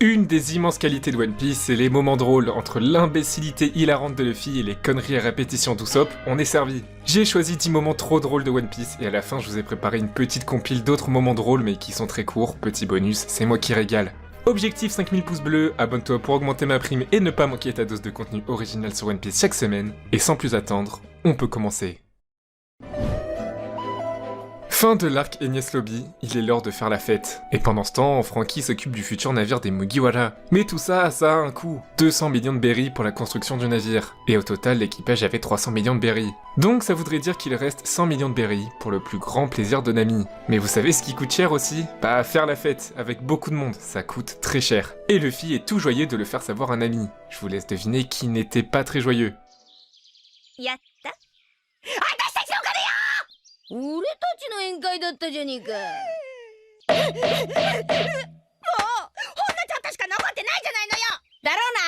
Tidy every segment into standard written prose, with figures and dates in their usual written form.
Une des immenses qualités de One Piece, c'est les moments drôles. Entre l'imbécilité hilarante de Luffy et les conneries à répétition d'Usopp, on est servi. J'ai choisi 10 moments trop drôles de One Piece, et à la fin je vous ai préparé une petite compile d'autres moments drôles mais qui sont très courts. Petit bonus, c'est moi qui régale. Objectif 5000 pouces bleus, abonne-toi pour augmenter ma prime et ne pas manquer ta dose de contenu original sur One Piece chaque semaine. Et sans plus attendre, on peut commencer. Fin de l'arc Enies Lobby, il est l'heure de faire la fête. Et pendant ce temps, Franky s'occupe du futur navire des Mugiwara. Mais tout ça, ça a un coût. 200 millions de berries pour la construction du navire. Et au total, l'équipage avait 300 millions de berries. Donc ça voudrait dire qu'il reste 100 millions de berries pour le plus grand plaisir de Nami. Mais vous savez ce qui coûte cher aussi? Bah faire la fête, avec beaucoup de monde, ça coûte très cher. Et Luffy est tout joyeux de le faire savoir à Nami. Je vous laisse deviner qui n'était pas très joyeux. 俺たちの宴会だったじゃねえか。もうほんのちょっとしか残ってないじゃないのよ。だろうな。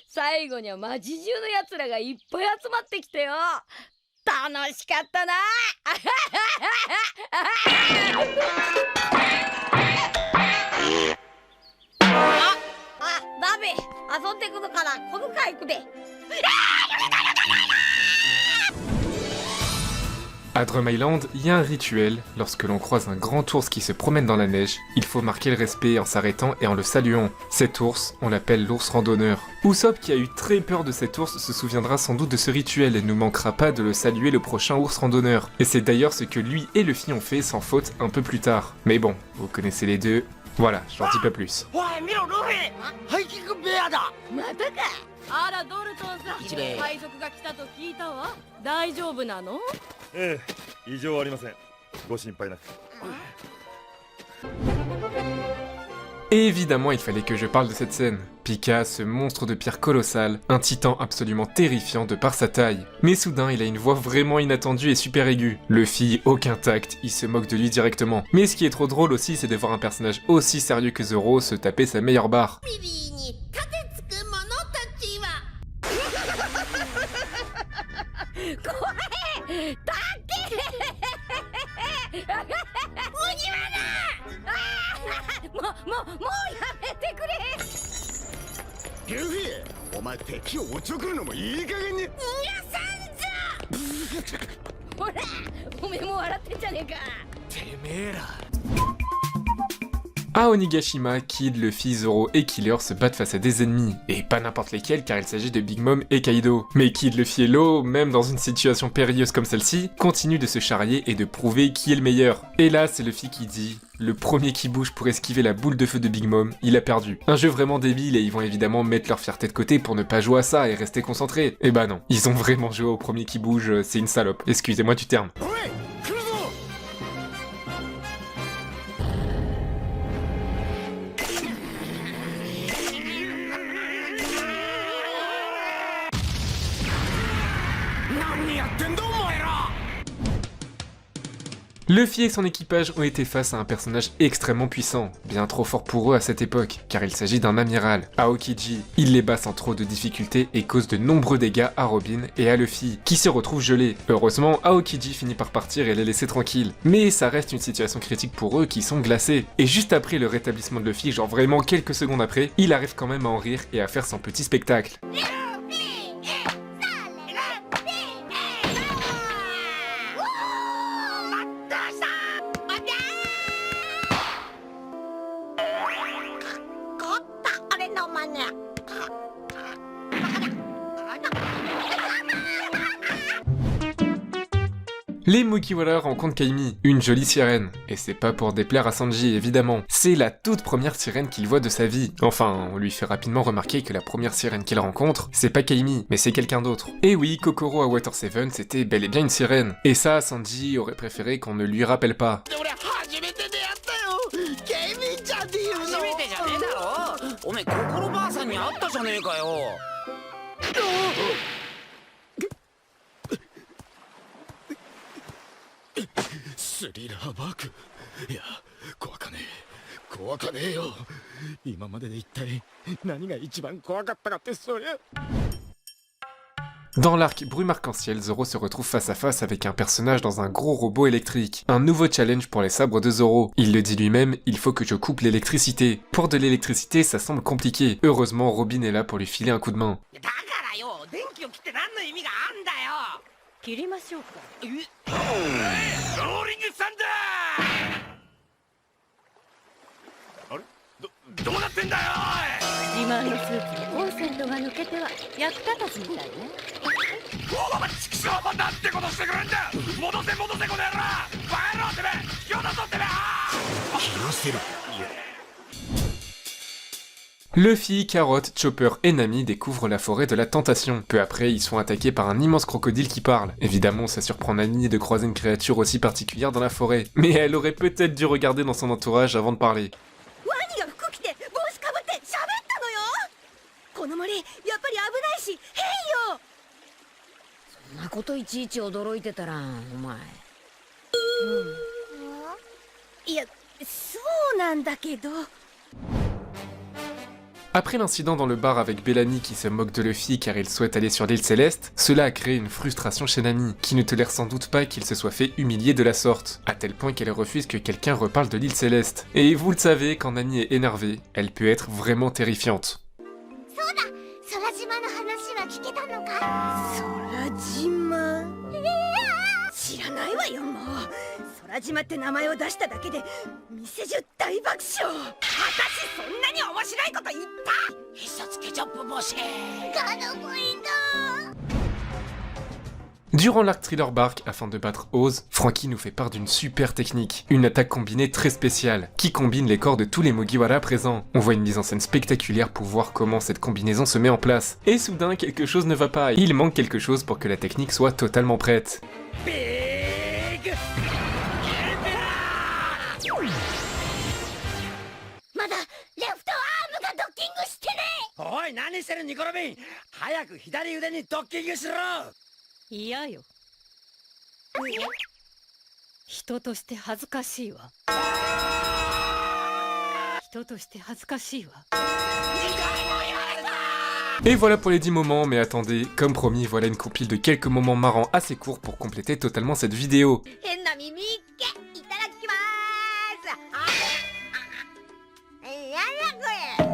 最後には町中のやつらがいっぱい集まってきてよ。楽しかったな。ダメ、遊んでくるからこの回行くで。À Drum Island, il y a un rituel. Lorsque l'on croise un grand ours qui se promène dans la neige, il faut marquer le respect en s'arrêtant et en le saluant. Cet ours, on l'appelle l'ours randonneur. Usopp, qui a eu très peur de cet ours, se souviendra sans doute de ce rituel et ne manquera pas de le saluer le prochain ours randonneur. Et c'est d'ailleurs ce que lui et Luffy ont fait sans faute un peu plus tard. Mais bon, vous connaissez les deux. Voilà, j'en dis pas plus. あらドルトンさん、海賊が来たと聞いたわ。大丈夫なの？ええ、異常ありません。ご心配なく。 Et évidemment, il fallait que je parle de cette scène. Pika, ce monstre de pierre colossal, un titan absolument terrifiant de par sa taille. Mais soudain, il a une voix vraiment inattendue et super aiguë. Luffy, aucun tact, il se moque de lui directement. Mais ce qui est trop drôle aussi, c'est de voir un personnage aussi sérieux que Zoro se taper sa meilleure barre. À Onigashima, Kid, Luffy, Zoro et Killer se battent face à des ennemis, et pas n'importe lesquels car il s'agit de Big Mom et Kaido. Mais Kid, Luffy et Law, même dans une situation périlleuse comme celle-ci, continuent de se charrier et de prouver qui est le meilleur. Et là, c'est Luffy qui dit: le premier qui bouge pour esquiver la boule de feu de Big Mom, il a perdu. Un jeu vraiment débile et ils vont évidemment mettre leur fierté de côté pour ne pas jouer à ça et rester concentrés. Et bah non, ils ont vraiment joué au premier qui bouge, c'est une salope. Excusez-moi du terme. Luffy et son équipage ont été face à un personnage extrêmement puissant, bien trop fort pour eux à cette époque, car il s'agit d'un amiral, Aokiji. Il les bat sans trop de difficultés et cause de nombreux dégâts à Robin et à Luffy, qui se retrouvent gelés. Heureusement, Aokiji finit par partir et les laisser tranquilles, mais ça reste une situation critique pour eux qui sont glacés. Et juste après le rétablissement de Luffy, genre vraiment quelques secondes après, il arrive quand même à en rire et à faire son petit spectacle. Les Mugiwara rencontrent Kaimi, une jolie sirène. Et c'est pas pour déplaire à Sanji, évidemment. C'est la toute première sirène qu'il voit de sa vie. Enfin, on lui fait rapidement remarquer que la première sirène qu'il rencontre, c'est pas Kaimi, mais c'est quelqu'un d'autre. Et oui, Kokoro à Water 7, c'était bel et bien une sirène. Et ça, Sanji aurait préféré qu'on ne lui rappelle pas. Dans l'arc Brume Arc-en-Ciel, Zoro se retrouve face à face avec un personnage dans un gros robot électrique. Un nouveau challenge pour les sabres de Zoro. Il le dit lui-même, il faut que je coupe l'électricité. Pour de l'électricité, ça semble compliqué. Heureusement, Robin est là pour lui filer un coup de main. 切りましょうか。ローリングサンダーあれどうなってんだよ自慢のスーツでコンセントが抜けては役立たずみたいね。おいチキショーなんてことしてくれんだ戻せこの野郎バカ野郎てめえ引き渡そうてめえ気をしてる Luffy, Carotte, Chopper et Nami découvrent la forêt de la tentation. Peu après, ils sont attaqués par un immense crocodile qui parle. Évidemment, ça surprend Nami de croiser une créature aussi particulière dans la forêt. Mais elle aurait peut-être dû regarder dans son entourage avant de parler. ワニが服着て帽子かぶって喋ったのよ。この森やっぱり危ないし変よ。そんなこといちいち驚いてたらお前。いやそうなんだけど。 Après l'incident dans le bar avec Bellamy qui se moque de Luffy car il souhaite aller sur l'île Céleste, cela a créé une frustration chez Nami, qui ne tolère sans doute pas qu'il se soit fait humilier de la sorte, à tel point qu'elle refuse que quelqu'un reparle de l'île Céleste. Et vous le savez, quand Nami est énervée, elle peut être vraiment terrifiante. 空島って名前を出しただけで店中大爆笑。私そんなに面白いこと言った？必殺ケチャップ星。ガノポイント。 Durant l'arc Thriller Bark, afin de battre Oz, Franky nous fait part d'une super technique, une attaque combinée très spéciale, qui combine les corps de tous les Mugiwara présents. On voit une mise en scène spectaculaire pour voir comment cette combinaison se met en place. Et soudain, quelque chose ne va pas, il manque quelque chose pour que la technique soit totalement prête.おい何してるニコロビン早く左腕にドッキングしろ嫌よ。人として恥ずかしいわ。人として恥ずかしいわ。 Et voilà pour les 10 moments, mais attendez, comme promis, voilà une compile de quelques moments marrants assez courts pour compléter totalement cette vidéo. 変な耳っけいただきまーす。やだこれ。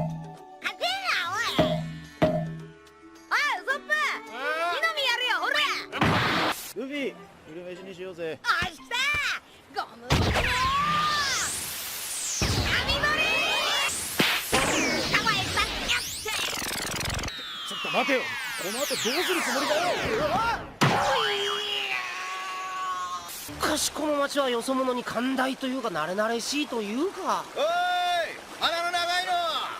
勝てんなおい。おいウソップ。木の実やるよほら。ルフィ昼飯にしようぜあした。ゴムゴム。闇ゴリ。かわいさっやって。ちょっと待てよこの後どうするつもりだよかしこの町はよそ者に寛大というか慣れ慣れしいというか。おい鼻の長いの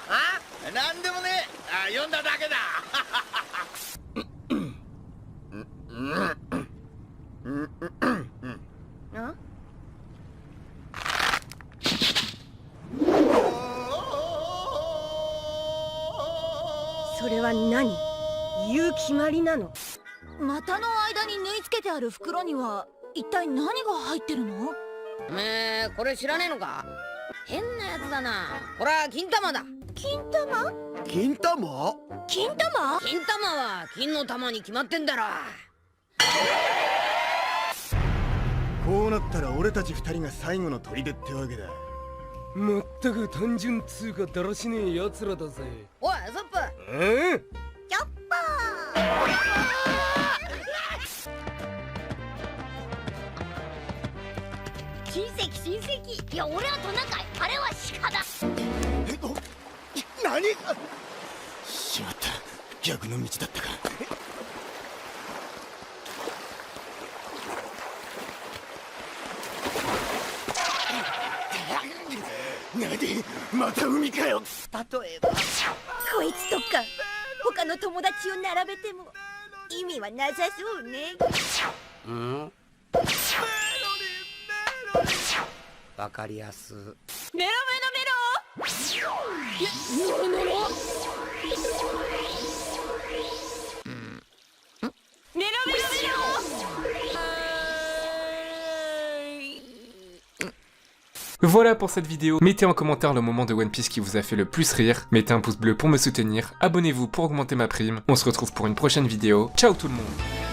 あなんでもね読んだだけだそれは何？言う決まりなの？股の間に縫い付けてある袋には一体何が入ってるの？これ知らねえのか？変なやつだな。ほら金玉だ。金玉？金玉金玉？金玉は金の玉に決まってんだろ。こうなったら俺たち二人が最後の砦ってわけだまったく単純つうかだらしねえ奴らだぜ。おいウソップ。キャッパ親戚親戚。いや俺はトナカイ。あれは鹿だ。何しまった逆の道だったか何また海かよ例えばこいつとか他の友達を並べても意味はなさそうね。うんわかりやす。メロメロメロ。メロメロ。メロメロメロ。Voilà pour cette vidéo, mettez en commentaire le moment de One Piece qui vous a fait le plus rire, mettez un pouce bleu pour me soutenir, abonnez-vous pour augmenter ma prime, on se retrouve pour une prochaine vidéo, ciao tout le monde.